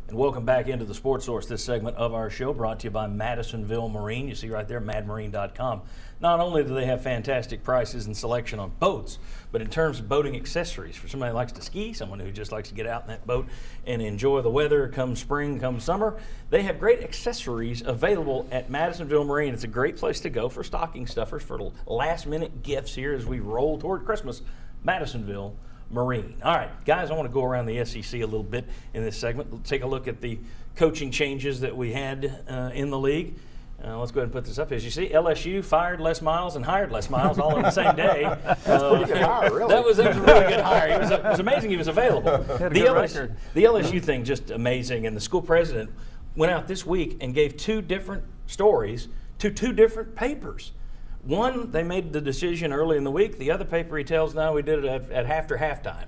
And welcome back into the Sports Source, this segment of our show brought to you by Madisonville Marine. You see right there, madmarine.com. Not only do they have fantastic prices and selection on boats, but in terms of boating accessories, for somebody who likes to ski, someone who just likes to get out in that boat and enjoy the weather come spring, come summer, they have great accessories available at Madisonville Marine. It's a great place to go for stocking stuffers, for last-minute gifts here as we roll toward Christmas. Madisonville Marine. All right, guys, I want to go around the SEC a little bit in this segment. Let's take a look at the coaching changes that we had in the league. Let's go ahead and put this up. As you see, LSU fired Les Miles and hired Les Miles all in the same day. That's a pretty good hire, really. That was a really good hire. It was amazing he was available. Had a The good LSU, record. the LSU thing, just amazing. And the school president went out this week and gave two different stories to two different papers. One, they made the decision early in the week. The other paper, he tells now we did it at after halftime.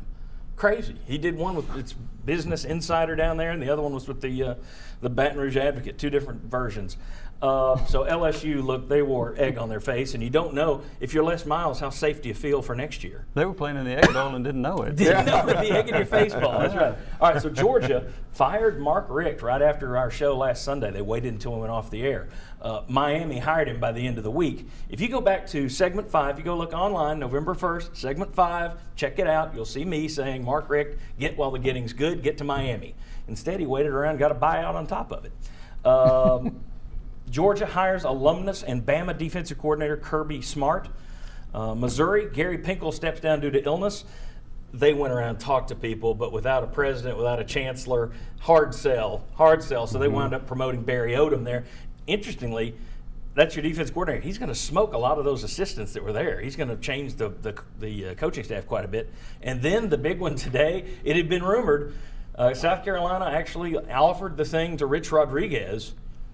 Crazy. He did one with its Business Insider down there, and the other one was with the Baton Rouge Advocate. Two different versions. So LSU, look, they wore egg on their face, and you don't know if you're Les Miles, how safe do you feel for next year? They were playing in the Egg Bowl and didn't know it. Didn't know it, the egg in your face ball. That's right. All right, so Georgia fired Mark Richt right after our show last Sunday. They waited until we went off the air. Miami hired him by the end of the week. If you go back to segment 5, you go look online, November 1st, segment 5, check it out. You'll see me saying, Mark Richt, get while the getting's good, get to Miami. Instead, he waited around, got a buyout on top of it. Georgia hires alumnus and Bama defensive coordinator Kirby Smart. Missouri, Gary Pinkel steps down due to illness. They went around and talked to people, but without a president, without a chancellor, hard sell. So they wound up promoting Barry Odom there. Interestingly, that's your defense coordinator. He's going to smoke a lot of those assistants that were there. He's going to change the coaching staff quite a bit. And then the big one today, it had been rumored, South Carolina actually offered the thing to Rich Rodriguez.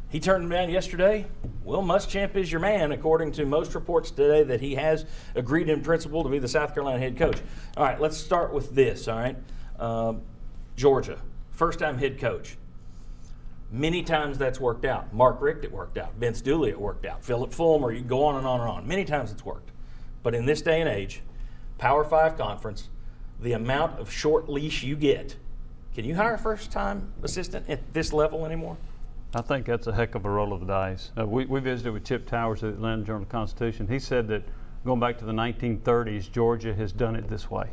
He turned him down yesterday. Will Muschamp is your man, according to most reports today, that he has agreed in principle to be the South Carolina head coach. All right, let's start with this, all right? Georgia, first-time head coach. Many times that's worked out. Mark Richt, it worked out. Vince Dooley, it worked out. Philip Fulmer, you can go on and on and on. Many times it's worked. But in this day and age, Power 5 conference, the amount of short leash you get, can you hire a first-time assistant at this level anymore? I think that's a heck of a roll of the dice. We visited with Chip Towers at the Atlanta Journal-Constitution. He said that going back to the 1930s, Georgia has done it this way.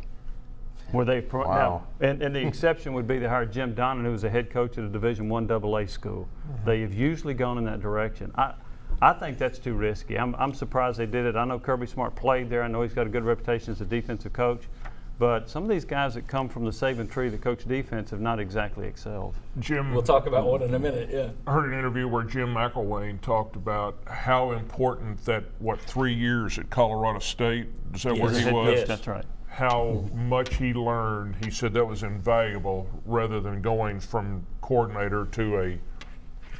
Where they Wow. and the exception would be they hired Jim Donnan, who was a head coach at a Division I AA school. They have usually gone in that direction. I think that's too risky. I'm surprised they did it. I know Kirby Smart played there. I know he's got a good reputation as a defensive coach. But some of these guys that come from the saving tree that coach defense have not exactly excelled. Jim, We'll talk about one in a minute, yeah. I heard an interview where Jim McElwain talked about how important that, 3 years at Colorado State, is that where Yes. he was? Yes. That's right. How much he learned. He said that was invaluable rather than going from coordinator to a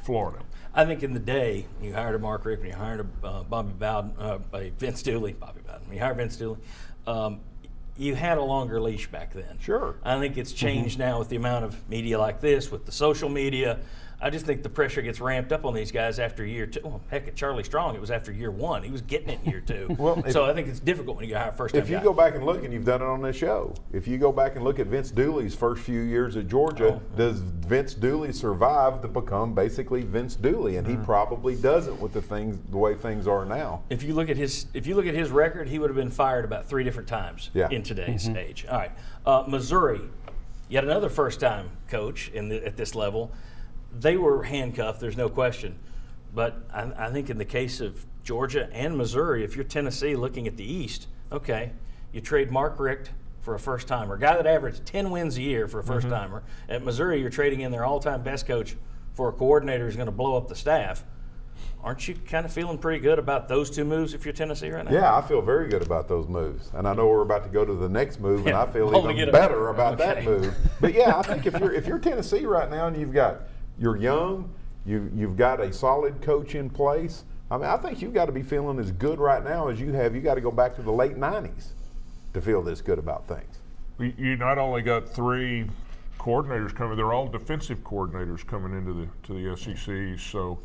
Florida. I think in the day, you hired a Mark Richt, you hired a Bobby Bowden, a Vince Dooley, you hired Vince Dooley, you had a longer leash back then. Sure. I think it's changed now with the amount of media like this, with the social media. I just think the pressure gets ramped up on these guys after year 2. Well, heck, at Charlie Strong, it was after year 1. He was getting it in year 2. So I think it's difficult when you hire a first-time If you guy. go back and look, and you've done it on this show, if you go back and look at Vince Dooley's first few years at Georgia, does Vince Dooley survive to become basically Vince Dooley? And he probably doesn't with the way things are now. If you look at his record, he would have been fired about 3 different times in today's age. All right, Missouri, yet another first-time coach at this level. They were handcuffed, there's no question. But I think in the case of Georgia and Missouri, if you're Tennessee looking at the East, okay, you trade Mark Richt for a first-timer, a guy that averaged 10 wins a year for a first-timer. At Missouri, you're trading in their all-time best coach for a coordinator who's going to blow up the staff. Aren't you kind of feeling pretty good about those 2 moves if you're Tennessee right now? Yeah, I feel very good about those moves. And I know we're about to go to the next move, and I feel Only even get better about that okay. move. But yeah, I think if you're Tennessee right now and you're young, you've got a solid coach in place. I mean, I think you've got to be feeling as good right now as you have. You got to go back to the late 90s to feel this good about things. You not only got 3 coordinators coming, they're all defensive coordinators coming into the SEC. So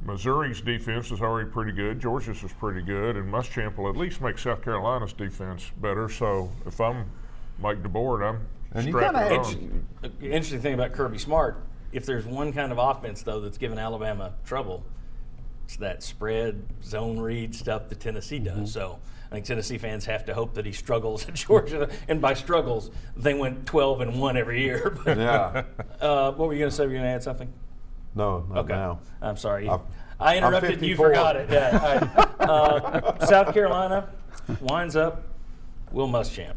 Missouri's defense is already pretty good. Georgia's is pretty good, and Muschamp will at least make South Carolina's defense better. So if I'm Mike DeBoer, I'm And you strapping kinda it had- on. The interesting thing about Kirby Smart, if there's one kind of offense, though, that's given Alabama trouble, it's that spread, zone read stuff that Tennessee does. So I think Tennessee fans have to hope that he struggles at Georgia. And by struggles, they went 12-1 every year. But, Yeah. what were you going to say? Were you going to add something? No, not Okay. now. I'm sorry. I'm I interrupted and you 54. forgot it. Yeah, all right. South Carolina winds up Will Muschamp.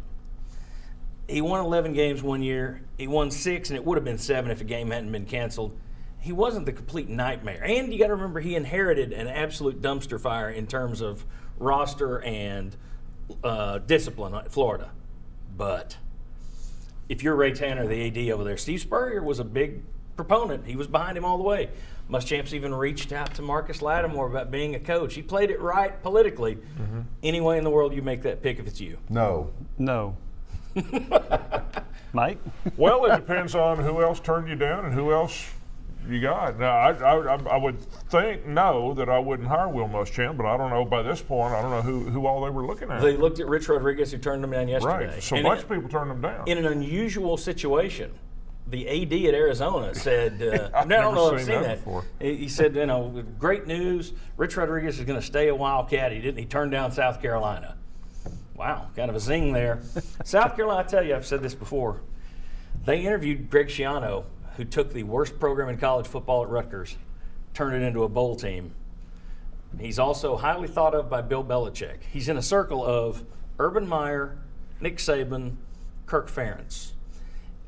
He won 11 games one year. He won 6, and it would have been 7 if a game hadn't been canceled. He wasn't the complete nightmare. And you got to remember, he inherited an absolute dumpster fire in terms of roster and discipline at Florida. But if you're Ray Tanner, the AD over there, Steve Spurrier was a big proponent. He was behind him all the way. Muschamp's even reached out to Marcus Lattimore about being a coach. He played it right politically. Any way in the world you make that pick if it's you. No. No. Mike? Well, it depends on who else turned you down and who else you got. Now, I would think no, that I wouldn't hire Will Muschamp, but I don't know by this point. I don't know who all they were looking at. They looked at Rich Rodriguez, who turned them down yesterday. Right. So a And bunch of people turned them down. in an unusual situation, the AD at Arizona said, I I've don't know never if I've seen seen that that. before. He said, great news. Rich Rodriguez is going to stay a Wildcat. He turned down South Carolina. Wow, kind of a zing there. South Carolina, I tell you, I've said this before. They interviewed Greg Schiano, who took the worst program in college football at Rutgers, turned it into a bowl team. He's also highly thought of by Bill Belichick. He's in a circle of Urban Meyer, Nick Saban, Kirk Ferentz.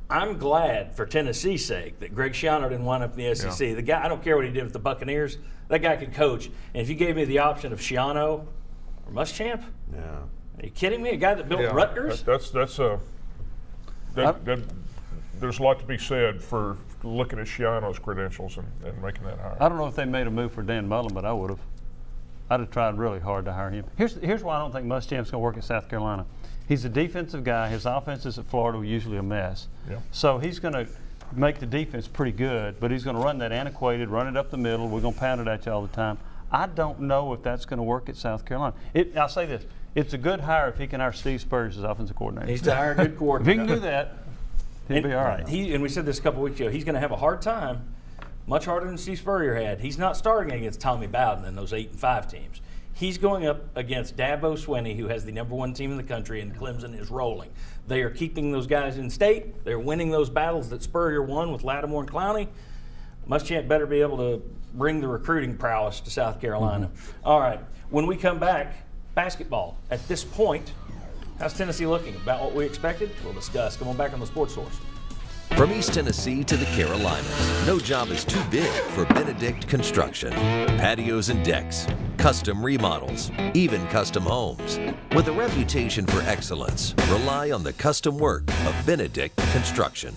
I'm glad for Tennessee's sake that Greg Schiano didn't wind up in the SEC. Yeah. The guy, I don't care what he did with the Buccaneers, that guy could coach. And if you gave me the option of Schiano or Muschamp, Yeah. are you kidding me? A guy that built Yeah, Rutgers? That's there's a lot to be said for looking at Schiano's credentials and making that hire. I don't know if they made a move for Dan Mullen, but I would have. I'd have tried really hard to hire him. Here's why I don't think Muschamp's going to work at South Carolina. He's a defensive guy. His offenses at Florida were usually a mess. Yeah. So he's going to make the defense pretty good, but he's going to run that antiquated, run it up the middle. We're going to pound it at you all the time. I don't know if that's going to work at South Carolina. I'll say this. It's a good hire if he can hire Steve Spurrier as offensive coordinator. He's to hire a good If he coordinator. can do that, he'll be all right. And we said this a couple weeks ago. He's going to have a hard time, much harder than Steve Spurrier had. He's not starting against Tommy Bowden and those 8-5 teams. He's going up against Dabo Swinney, who has the #1 team in the country, and Clemson is rolling. They are keeping those guys in state. They're winning those battles that Spurrier won with Lattimore and Clowney. Muschamp better be able to bring the recruiting prowess to South Carolina. All right, when we come back, basketball. At this point, how's Tennessee looking? About what we expected? We'll discuss. Come on back on the Sports Source. From East Tennessee to the Carolinas, no job is too big for Benedict Construction. Patios and decks, custom remodels, even custom homes. With a reputation for excellence, rely on the custom work of Benedict Construction.